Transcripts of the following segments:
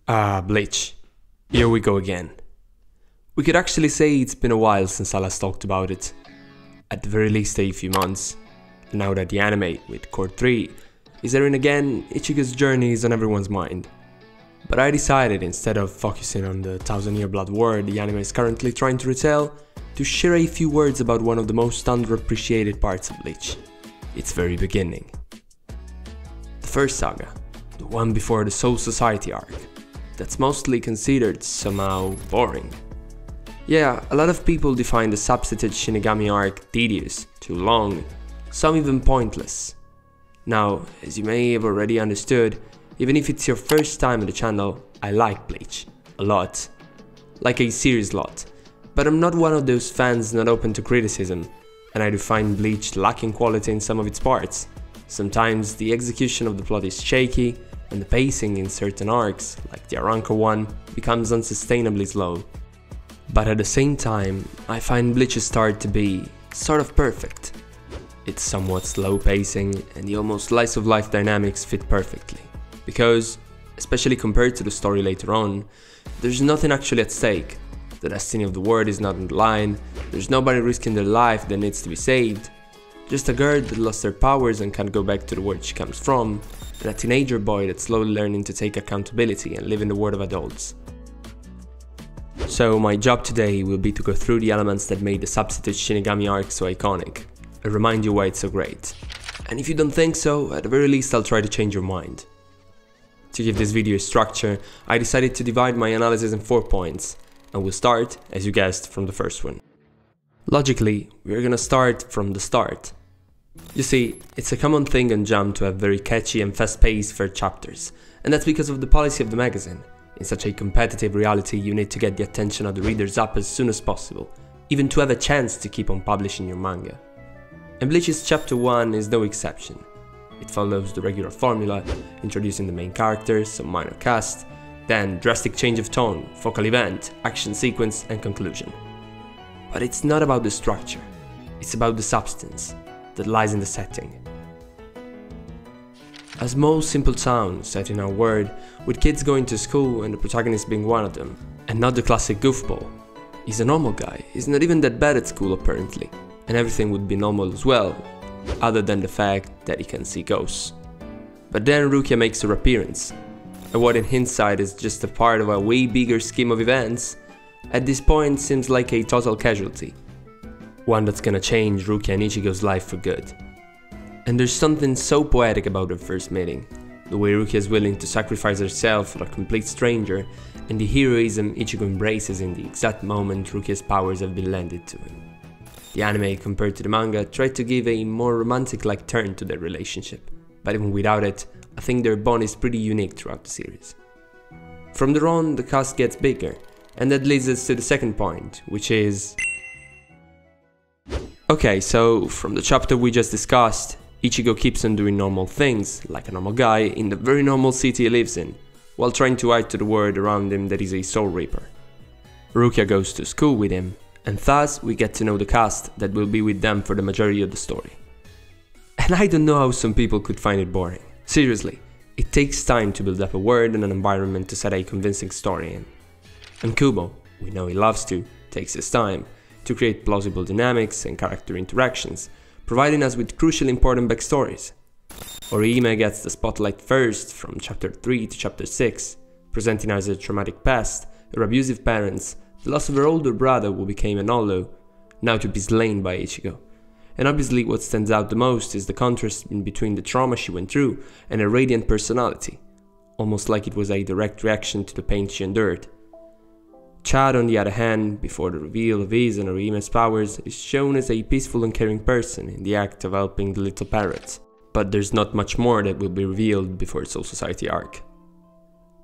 Bleach. Here we go again. We could actually say it's been a while since I last talked about it. At the very least a few months. And now that the anime, with Core 3, is airing again, Ichigo's journey is on everyone's mind. But I decided, instead of focusing on the 1000-year blood war the anime is currently trying to retell, to share a few words about one of the most underappreciated parts of Bleach. Its very beginning. The first saga, the one before the Soul Society arc, that's mostly considered somehow boring. Yeah, a lot of people define the substitute Shinigami arc tedious, too long, some even pointless. Now, as you may have already understood, even if it's your first time on the channel, I like Bleach. A lot. Like a serious lot. But I'm not one of those fans not open to criticism, and I do find Bleach lacking quality in some of its parts. Sometimes the execution of the plot is shaky, and the pacing in certain arcs, like the Arrancar one, becomes unsustainably slow. But at the same time, I find Bleach's start to be sort of perfect. Its somewhat slow pacing and the almost slice-of-life dynamics fit perfectly. Because, especially compared to the story later on, there's nothing actually at stake. The destiny of the world is not on the line, there's nobody risking their life that needs to be saved. Just a girl that lost her powers and can't go back to the world she comes from, and a teenager boy that's slowly learning to take accountability and live in the world of adults. So my job today will be to go through the elements that made the substitute Shinigami arc so iconic, and remind you why it's so great. And if you don't think so, at the very least I'll try to change your mind. To give this video a structure, I decided to divide my analysis in 4 points, and we'll start, as you guessed, from the first one. Logically, we're gonna start from the start. You see, it's a common thing on Jump to have very catchy and fast-paced first chapters, and that's because of the policy of the magazine. In such a competitive reality, you need to get the attention of the readers up as soon as possible, even to have a chance to keep on publishing your manga. And Bleach's chapter 1 is no exception. It follows the regular formula, introducing the main characters, some minor cast, then drastic change of tone, focal event, action sequence and conclusion. But it's not about the structure, it's about the substance that lies in the setting. A small simple town set in our world, with kids going to school and the protagonist being one of them, and not the classic goofball. He's a normal guy, he's not even that bad at school apparently, and everything would be normal as well, other than the fact that he can see ghosts. But then Rukia makes her appearance, and what in hindsight is just a part of a way bigger scheme of events, at this point seems like a total casualty. One that's gonna change Rukia and Ichigo's life for good. And there's something so poetic about their first meeting, the way Rukia is willing to sacrifice herself for a complete stranger, and the heroism Ichigo embraces in the exact moment Rukia's powers have been lended to him. The anime, compared to the manga, tried to give a more romantic-like turn to their relationship, but even without it, I think their bond is pretty unique throughout the series. From there on, the cast gets bigger, and that leads us to the second point, which is... Okay, so from the chapter we just discussed, Ichigo keeps on doing normal things, like a normal guy, in the very normal city he lives in, while trying to hide to the world around him that he's a Soul Reaper. Rukia goes to school with him, and thus we get to know the cast that will be with them for the majority of the story. And I don't know how some people could find it boring. Seriously, it takes time to build up a world and an environment to set a convincing story in. And Kubo, we know he loves to, takes his time to create plausible dynamics and character interactions, providing us with crucially important backstories. Orihime gets the spotlight first from chapter 3 to chapter 6, presenting us a traumatic past, her abusive parents, the loss of her older brother who became an Olu, now to be slain by Ichigo. And obviously what stands out the most is the contrast in between the trauma she went through and her radiant personality, almost like it was a direct reaction to the pain she endured. Chad, on the other hand, before the reveal of his and Orihime's powers, is shown as a peaceful and caring person in the act of helping the little parrot, but there's not much more that will be revealed before Soul Society arc.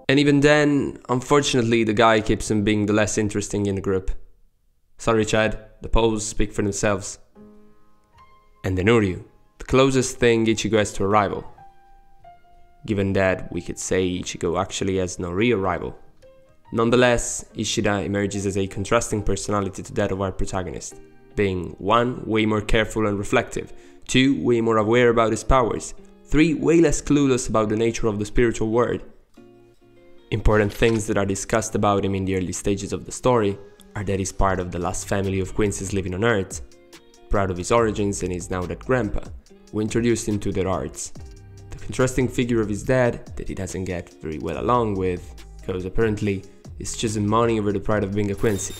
And even then, unfortunately, the guy keeps on being the less interesting in the group. Sorry Chad, the polls speak for themselves. And then Uryu, the closest thing Ichigo has to a rival. Given that, we could say Ichigo actually has no real rival. Nonetheless, Ishida emerges as a contrasting personality to that of our protagonist, being 1. Way more careful and reflective, 2. Way more aware about his powers, 3. Way less clueless about the nature of the spiritual world. Important things that are discussed about him in the early stages of the story are that he's part of the last family of quinces living on Earth, proud of his origins, and is now that grandpa, who introduced him to their arts. The contrasting figure of his dad, that he doesn't get very well along with, because apparently he's choosing money over the pride of being a quincy.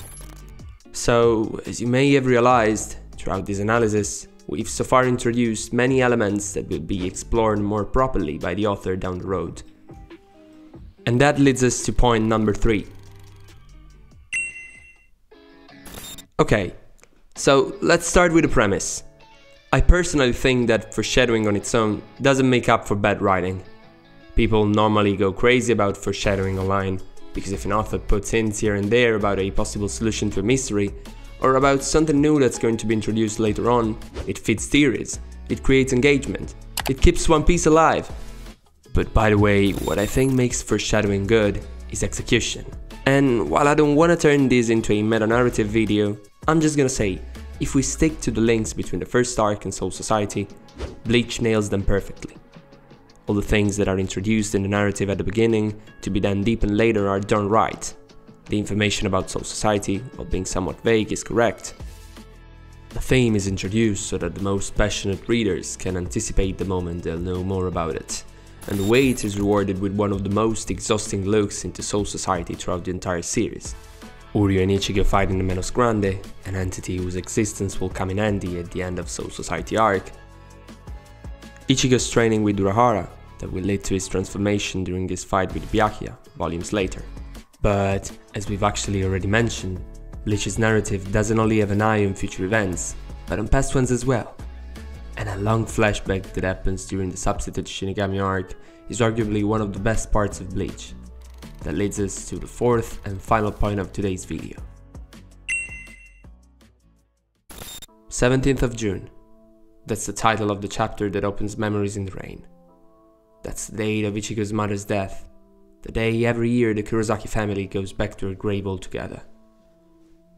So, as you may have realized throughout this analysis, we've so far introduced many elements that will be explored more properly by the author down the road. And that leads us to point number 3. Okay, so let's start with the premise. I personally think that foreshadowing on its own doesn't make up for bad writing. People normally go crazy about foreshadowing online, because if an author puts hints here and there about a possible solution to a mystery, or about something new that's going to be introduced later on, it feeds theories, it creates engagement, it keeps One Piece alive. But by the way, what I think makes foreshadowing good is execution. And while I don't want to turn this into a meta-narrative video, I'm just gonna say, if we stick to the links between the first arc and Soul Society, Bleach nails them perfectly. All the things that are introduced in the narrative at the beginning to be then deepened later are done right. The information about Soul Society, while being somewhat vague, is correct. The theme is introduced so that the most passionate readers can anticipate the moment they'll know more about it. And the wait is rewarded with one of the most exhausting looks into Soul Society throughout the entire series. Uryu and Ichigo fighting the Menos Grande, an entity whose existence will come in handy at the end of Soul Society arc. Ichigo's training with Urahara, that will lead to his transformation during his fight with Byakuya, volumes later. But, as we've actually already mentioned, Bleach's narrative doesn't only have an eye on future events, but on past ones as well. And a long flashback that happens during the substitute Shinigami arc is arguably one of the best parts of Bleach. That leads us to the fourth and final point of today's video. 17th of June. That's the title of the chapter that opens Memories in the Rain. That's the date of Ichigo's mother's death, the day every year the Kurosaki family goes back to her grave altogether.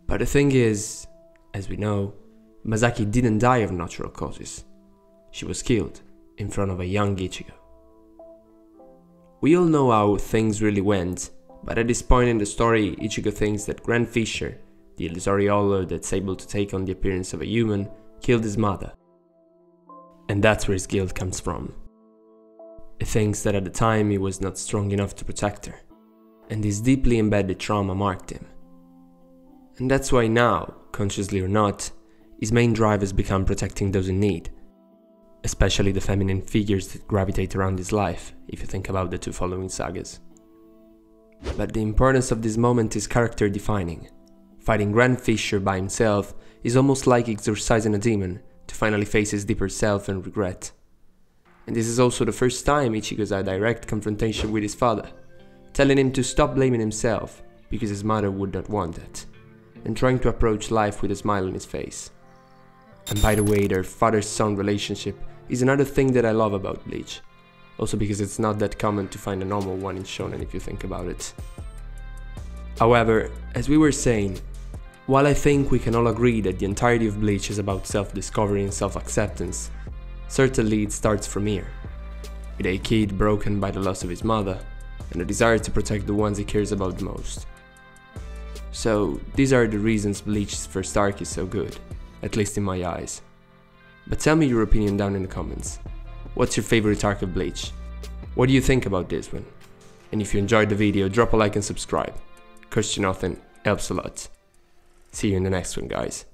But the thing is, as we know, Masaki didn't die of natural causes. She was killed in front of a young Ichigo. We all know how things really went, but at this point in the story, Ichigo thinks that Grand Fisher, the illusory hollow that's able to take on the appearance of a human, killed his mother. And that's where his guilt comes from. He thinks that at the time he was not strong enough to protect her, and this deeply embedded trauma marked him. And that's why now, consciously or not, his main drive has become protecting those in need, especially the feminine figures that gravitate around his life, if you think about the two following sagas. But the importance of this moment is character defining. Fighting Grand Fisher by himself is almost like exorcising a demon to finally face his deeper self and regret. And this is also the first time Ichigo's had direct confrontation with his father, telling him to stop blaming himself because his mother would not want it, and trying to approach life with a smile on his face. And by the way, their father-son relationship is another thing that I love about Bleach, also because it's not that common to find a normal one in shonen if you think about it. However, as we were saying, while I think we can all agree that the entirety of Bleach is about self-discovery and self-acceptance, certainly it starts from here, with a kid broken by the loss of his mother and the desire to protect the ones he cares about the most. So these are the reasons Bleach's first arc is so good, at least in my eyes. But tell me your opinion down in the comments. What's your favorite arc of Bleach? What do you think about this one? And if you enjoyed the video, drop a like and subscribe. Costs you nothing, helps a lot. See you in the next one, guys.